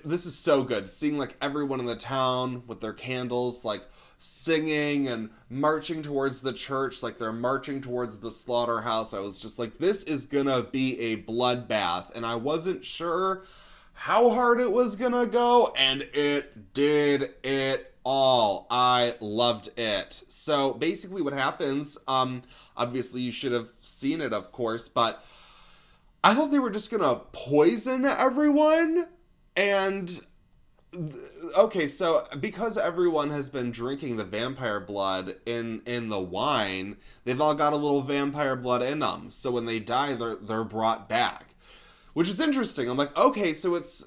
this is so good, seeing, like, everyone in the town with their candles, like, singing and marching towards the church, like they're marching towards the slaughterhouse. I was just like, this is gonna be a bloodbath, and I wasn't sure how hard it was gonna go, and it did it all. I loved it. So basically what happens, obviously you should have seen it, of course, but I thought they were just gonna poison everyone. And okay, so because everyone has been drinking the vampire blood in the wine, they've all got a little vampire blood in them. So when they die, they're brought back, which is interesting. I'm like, okay, so it's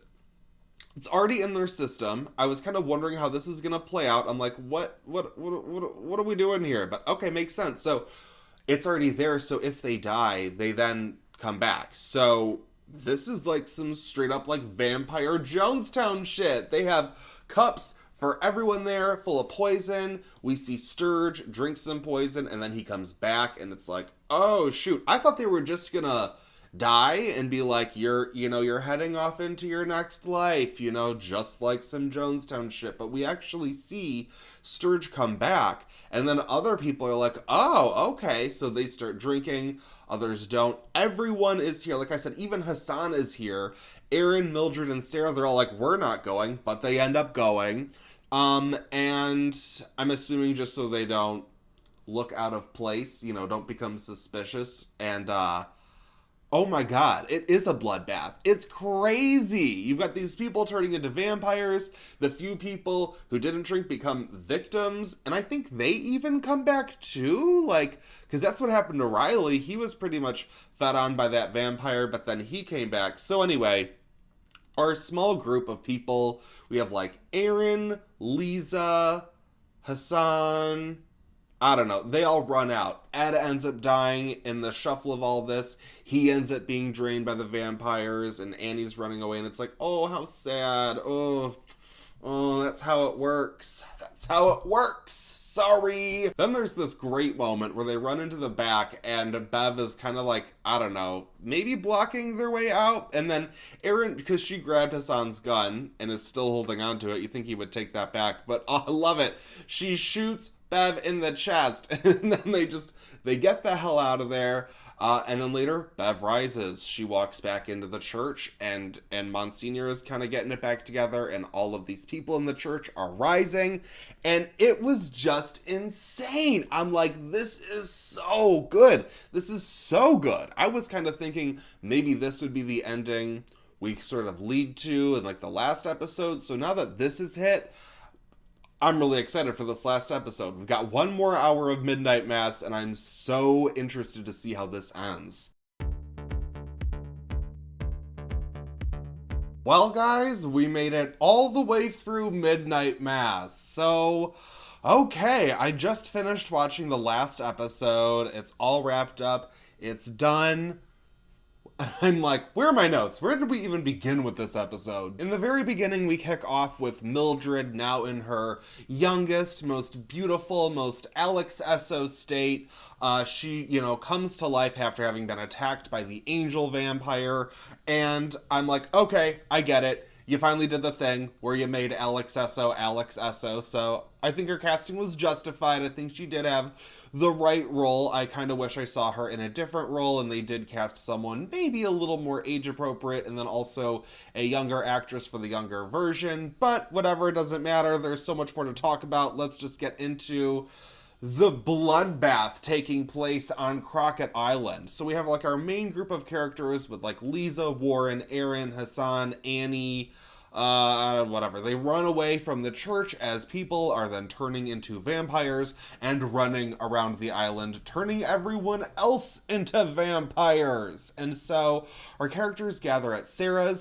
already in their system. I was kind of wondering how this was gonna play out. I'm like, what are we doing here? But okay, makes sense. So it's already there. So if they die, they then come back. So this is like some straight up like vampire Jonestown shit. They have cups for everyone there full of poison. We see Sturge drink some poison and then he comes back and it's like, oh shoot. I thought they were just gonna die and be like, you're heading off into your next life, just like some Jonestown shit. But we actually see Sturge come back, and then other people are like, oh, okay, so they start drinking, others don't. Everyone is here. Like I said, even Hassan is here. Aaron, Mildred, and Sarah, they're all like, we're not going, but they end up going. And I'm assuming just so they don't look out of place, don't become suspicious. And, oh my god, it is a bloodbath. It's crazy. You've got these people turning into vampires. The few people who didn't drink become victims. And I think they even come back too. Because that's what happened to Riley. He was pretty much fed on by that vampire, but then he came back. So anyway, our small group of people, we have Aaron, Lisa, Hassan, I don't know, they all run out. Ed ends up dying in the shuffle of all this. He ends up being drained by the vampires, and Annie's running away, and it's like, oh, how sad. Oh, that's how it works. That's how it works. Sorry. Then there's this great moment where they run into the back, and Bev is kind of I don't know, maybe blocking their way out. And then Aaron, because she grabbed Hassan's gun and is still holding on to it, you think he would take that back. But I love it. She shoots Bev in the chest, and then they get the hell out of there. And then later, Bev rises. She walks back into the church, and Monsignor is kind of getting it back together, and all of these people in the church are rising, and it was just insane. I'm like, this is so good. This is so good. I was kind of thinking maybe this would be the ending we sort of lead to in the last episode. So now that this is hit, I'm really excited for this last episode. We've got one more hour of Midnight Mass, and I'm so interested to see how this ends. Well, guys, we made it all the way through Midnight Mass. So, okay, I just finished watching the last episode. It's all wrapped up. It's done. I'm like, where are my notes? Where did we even begin with this episode? In the very beginning, we kick off with Mildred, now in her youngest, most beautiful, most Alex Esso state. She, comes to life after having been attacked by the angel vampire. And I'm like, okay, I get it. You finally did the thing where you made Alex Esso. So I think her casting was justified. I think she did have the right role. I kind of wish I saw her in a different role, and they did cast someone maybe a little more age appropriate, and then also a younger actress for the younger version. But whatever, it doesn't matter. There's so much more to talk about. Let's just get into the bloodbath taking place on Crockett Island. So we have our main group of characters with Lisa, Warren, Aaron, Hassan, Annie, whatever. They run away from the church as people are then turning into vampires and running around the island, turning everyone else into vampires. And so our characters gather at Sarah,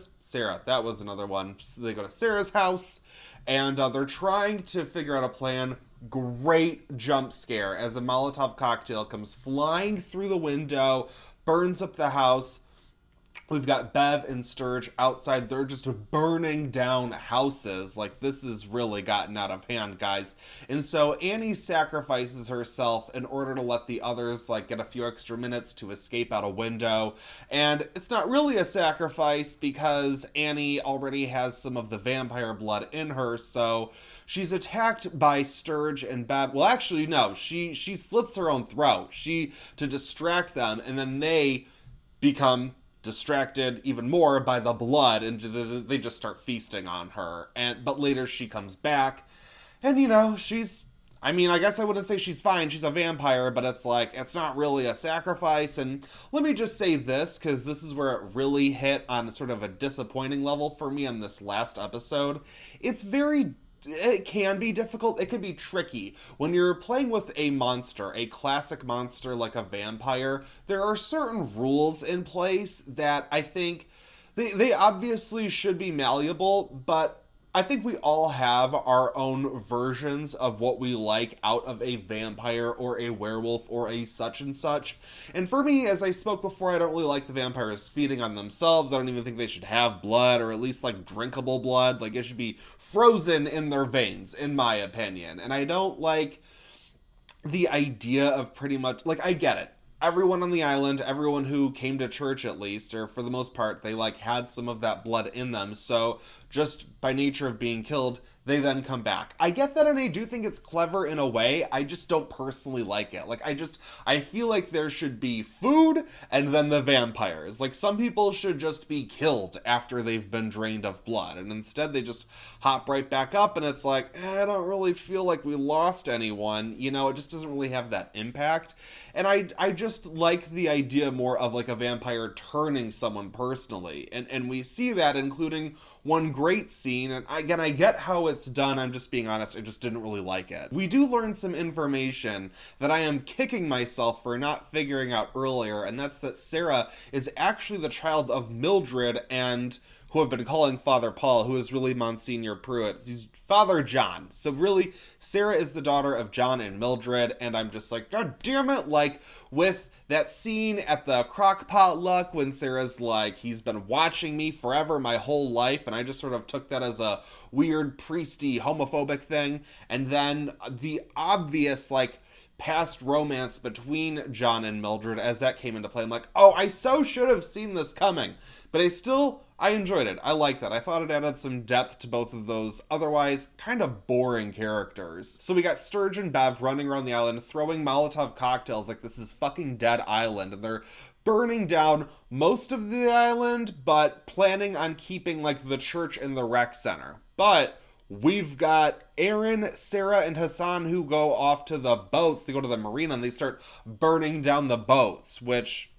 that was another one. So they go to Sarah's house, and they're trying to figure out a plan. Great jump scare as a Molotov cocktail comes flying through the window, burns up the house. We've got Bev and Sturge outside. They're just burning down houses. This has really gotten out of hand, guys. And so Annie sacrifices herself in order to let the others, get a few extra minutes to escape out a window. And it's not really a sacrifice because Annie already has some of the vampire blood in her. So she's attacked by Sturge and Bev. Well, actually, no. She slits her own throat. To distract them, and then they become distracted even more by the blood, and they just start feasting on her. But later she comes back, and she's, I guess I wouldn't say she's fine. She's a vampire, but it's not really a sacrifice. And let me just say this, because this is where it really hit on sort of a disappointing level for me on this last episode. It can be difficult. It can be tricky. When you're playing with a monster, a classic monster like a vampire, there are certain rules in place that I think they obviously should be malleable, but I think we all have our own versions of what we like out of a vampire or a werewolf or a such and such. And for me, as I spoke before, I don't really like the vampires feeding on themselves. I don't even think they should have blood, or at least drinkable blood. It should be frozen in their veins, in my opinion. And I don't like the idea of pretty much, I get it. everyone on the island, everyone who came to church at least, or for the most part, they like had some of that blood in them. So just by nature of being killed, they then come back. I get that, and I do think it's clever in a way. I just don't personally like it. Like, I feel like there should be food and then the vampires. Like, some people should just be killed after they've been drained of blood, and instead they just hop right back up, and it's like, I don't really feel like we lost anyone. You know, it just doesn't really have that impact. And I just like the idea more of like a vampire turning someone personally. And we see that, including one great scene. And again, I get how it's done. I'm just being honest. I just didn't really like it. We do learn some information that I am kicking myself for not figuring out earlier. And that's that Sarah is actually the child of Mildred and who I've been calling Father Paul, who is really Monsignor Pruitt. He's Father John. So really, Sarah is the daughter of John and Mildred, and I'm just like, God damn it, like, with that scene at the crock potluck when Sarah's like, he's been watching me forever, my whole life, and I just sort of took that as a weird, priesty, homophobic thing, and then the obvious, like, past romance between John and Mildred as that came into play. I'm like, oh, I so should have seen this coming. But I enjoyed it. I like that. I thought it added some depth to both of those otherwise kind of boring characters. So we got Sturge and Bev running around the island, throwing Molotov cocktails like this is fucking dead island. And they're burning down most of the island, but planning on keeping like the church and the rec center. But we've got Aaron, Sarah, and Hassan who go off to the boats. They go to the marina and they start burning down the boats, which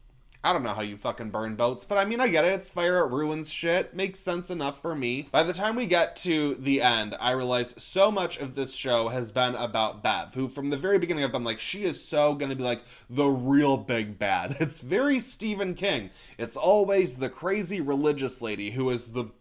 I don't know how you fucking burn boats, but I mean, I get it. It's fire, it ruins shit. Makes sense enough for me. By the time we get to the end, I realize so much of this show has been about Bev, who from the very beginning I've been like, she is so gonna be like the real big bad. It's very Stephen King. It's always the crazy religious lady who is the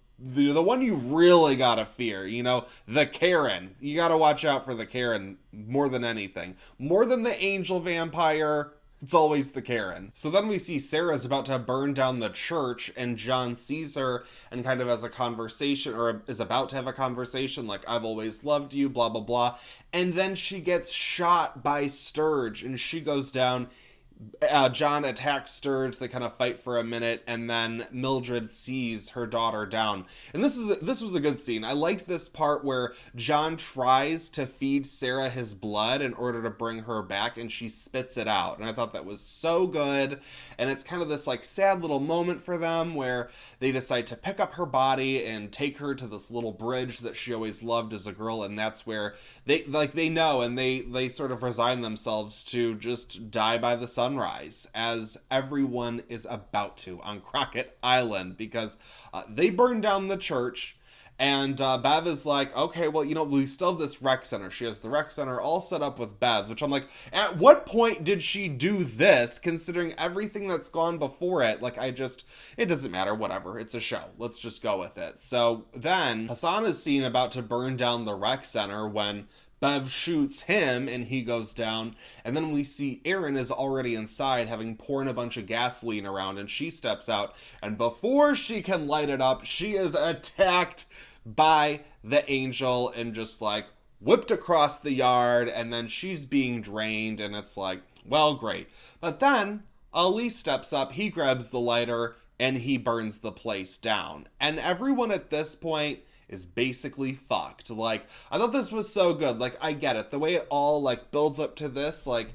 one you really gotta fear, you know, the Karen. You gotta watch out for the Karen more than anything. More than the angel vampire, it's always the Karen. So then we see Sarah's about to burn down the church, and John sees her and kind of has a conversation, or is about to have a conversation, like, I've always loved you, blah, blah, blah. And then she gets shot by Sturge, and she goes down. John attacks Sturge, they kind of fight for a minute, and then Mildred sees her daughter down. And this was a good scene. I liked this part where John tries to feed Sarah his blood in order to bring her back, and she spits it out. And I thought that was so good. And it's kind of this like sad little moment for them where they decide to pick up her body and take her to this little bridge that she always loved as a girl, and that's where they know, and they sort of resign themselves to just die by the sunrise, as everyone is about to on Crockett Island, because they burned down the church. And Bev is like, okay, well, you know, we still have this rec center. She has the rec center all set up with beds, which I'm like, at what point did she do this, considering everything that's gone before it? Like, it doesn't matter, whatever. It's a show. Let's just go with it. So then Hassan is seen about to burn down the rec center when Bev shoots him and he goes down, and then we see Erin is already inside having poured a bunch of gasoline around, and she steps out, and before she can light it up, she is attacked by the angel and just like whipped across the yard, and then she's being drained, and it's like, well, great. But then Ali steps up, he grabs the lighter, and he burns the place down. And everyone at this point is basically fucked. Like, I thought this was so good. Like, I get it. The way it all, like, builds up to this, like,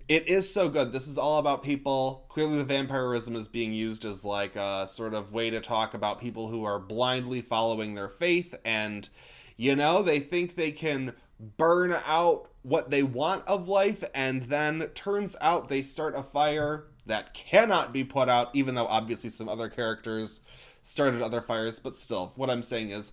it is so good. This is all about people. Clearly the vampirism is being used as, like, a sort of way to talk about people who are blindly following their faith, and, you know, they think they can burn out what they want of life, and then turns out they start a fire that cannot be put out, even though obviously some other characters started other fires. But still, what I'm saying is,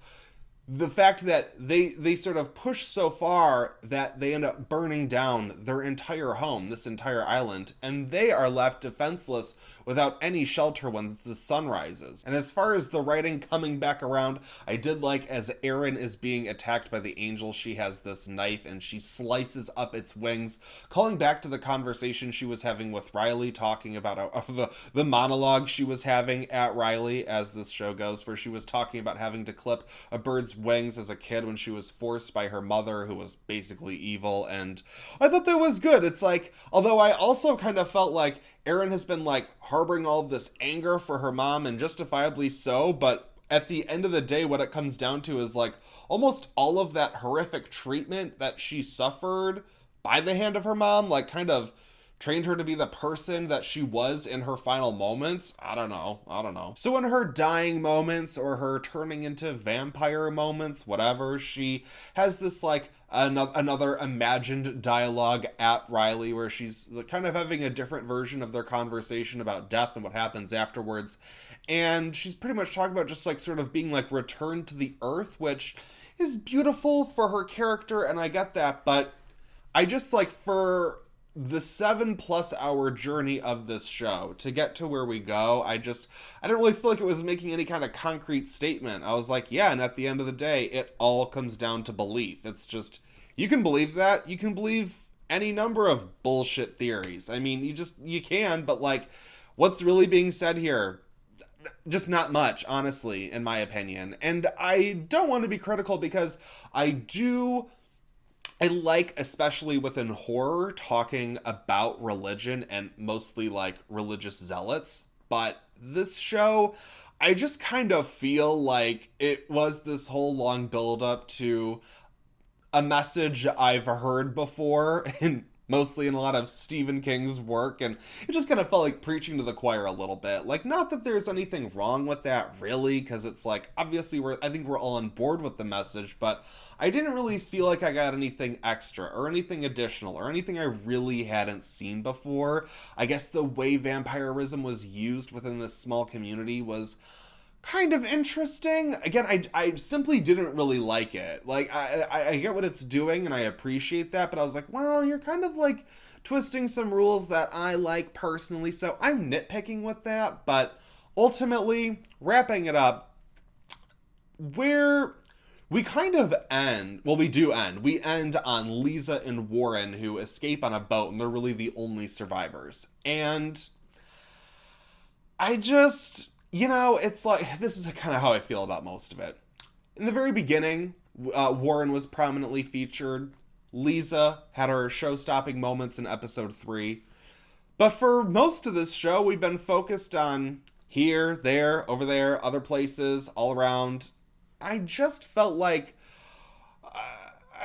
the fact that they sort of push so far that they end up burning down their entire home, this entire island, and they are left defenseless without any shelter when the sun rises. And as far as the writing coming back around, I did like as Erin is being attacked by the angel, she has this knife and she slices up its wings, calling back to the conversation she was having with Riley, talking about the monologue she was having at Riley, as this show goes, where she was talking about having to clip a bird's its wings as a kid when she was forced by her mother, who was basically evil, and I thought that was good. It's like, although I also kind of felt like Erin has been like harboring all of this anger for her mom, and justifiably so, but at the end of the day, what it comes down to is like almost all of that horrific treatment that she suffered by the hand of her mom, like kind of trained her to be the person that she was in her final moments. I don't know. So in her dying moments or her turning into vampire moments, whatever, she has this like another imagined dialogue at Riley where she's kind of having a different version of their conversation about death and what happens afterwards. And she's pretty much talking about just like sort of being like returned to the earth, which is beautiful for her character, and I get that, but I just like, for the 7+ hour journey of this show to get to where we go, I didn't really feel like it was making any kind of concrete statement. I was like, yeah, and at the end of the day, it all comes down to belief. It's just, you can believe that. You can believe any number of bullshit theories. I mean, you can, but like, what's really being said here? Just not much, honestly, in my opinion. And I don't want to be critical because I like, especially within horror, talking about religion and mostly like religious zealots. But this show, I just kind of feel like it was this whole long build up to a message I've heard before, and mostly in a lot of Stephen King's work, and it just kind of felt like preaching to the choir a little bit. Like, not that there's anything wrong with that, really, because it's like, obviously, I think we're all on board with the message, but I didn't really feel like I got anything extra, or anything additional, or anything I really hadn't seen before. I guess the way vampirism was used within this small community was kind of interesting. Again, I simply didn't really like it. Like, I get what it's doing, and I appreciate that, but I was like, well, you're kind of like twisting some rules that I like personally, so I'm nitpicking with that. But ultimately, wrapping it up, where we kind of end, well, we end on Lisa and Warren, who escape on a boat, and they're really the only survivors. And I just, it's like, this is kind of how I feel about most of it. In the very beginning, Warren was prominently featured. Lisa had her show-stopping moments in episode 3. But for most of this show, we've been focused on here, there, over there, other places, all around. I just felt like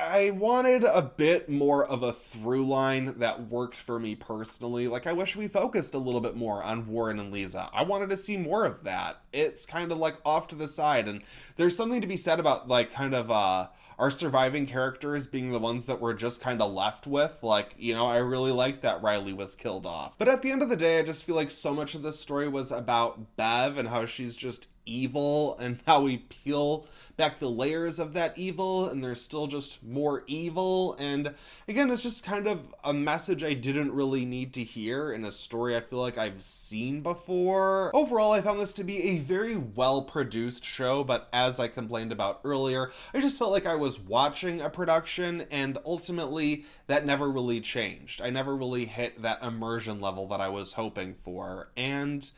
I wanted a bit more of a through line that worked for me personally. Like, I wish we focused a little bit more on Warren and Lisa. I wanted to see more of that. It's kind of like off to the side, and there's something to be said about like kind of our surviving characters being the ones that we're just kind of left with. Like, I really liked that Riley was killed off. But at the end of the day, I just feel like so much of this story was about Bev and how she's just evil, and how we peel back the layers of that evil, and there's still just more evil. And again, it's just kind of a message I didn't really need to hear in a story I feel like I've seen before. Overall, I found this to be a very well produced show, but as I complained about earlier, I just felt like I was watching a production, and ultimately that never really changed. I never really hit that immersion level that I was hoping for, and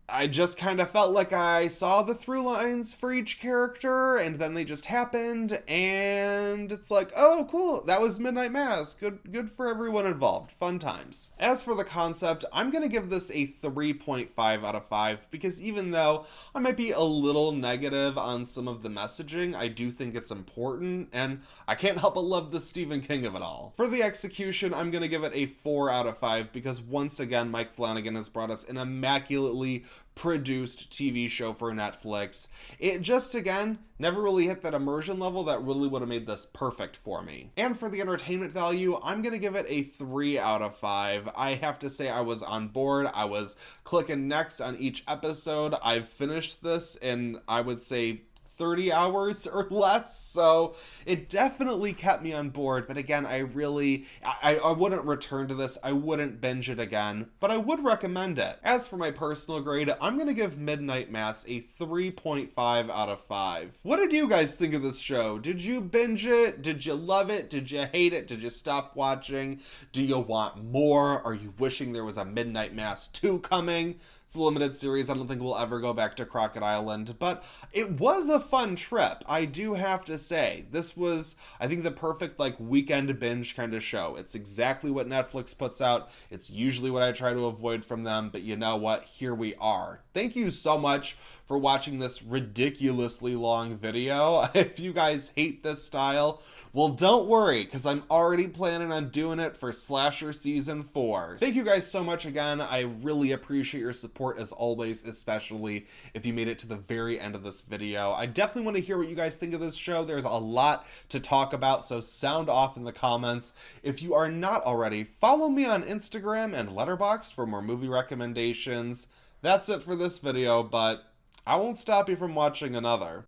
I just kind of felt like I saw the through lines for each character, and then they just happened, and it's like, oh, cool, that was Midnight Mass. Good for everyone involved. Fun times. As for the concept, I'm going to give this a 3.5 out of 5, because even though I might be a little negative on some of the messaging, I do think it's important, and I can't help but love the Stephen King of it all. For the execution, I'm going to give it a 4 out of 5, because once again, Mike Flanagan has brought us an immaculately produced TV show for Netflix. It just, again, never really hit that immersion level that really would have made this perfect for me. And for the entertainment value, I'm gonna give it a 3 out of 5. I have to say I was on board. I was clicking next on each episode. I've finished this in, I would say, 30 hours or less, so it definitely kept me on board. But again, I wouldn't return to this. I wouldn't binge it again, but I would recommend it. As for my personal grade, I'm gonna give Midnight Mass a 3.5 out of 5. What did you guys think of this show? Did you binge it? Did you love it? Did you hate it? Did you stop watching? Do you want more? Are you wishing there was a Midnight Mass 2 coming? It's a limited series. I don't think we'll ever go back to Crockett Island, but it was a fun trip. I do have to say, this was, I think, the perfect like weekend binge kind of show. It's exactly what Netflix puts out. It's usually what I try to avoid from them, but you know what? Here we are. Thank you so much for watching this ridiculously long video. If you guys hate this style, well, don't worry, because I'm already planning on doing it for Slasher Season 4. Thank you guys so much again. I really appreciate your support as always, especially if you made it to the very end of this video. I definitely want to hear what you guys think of this show. There's a lot to talk about, so sound off in the comments. If you are not already, follow me on Instagram and Letterboxd for more movie recommendations. That's it for this video, but I won't stop you from watching another.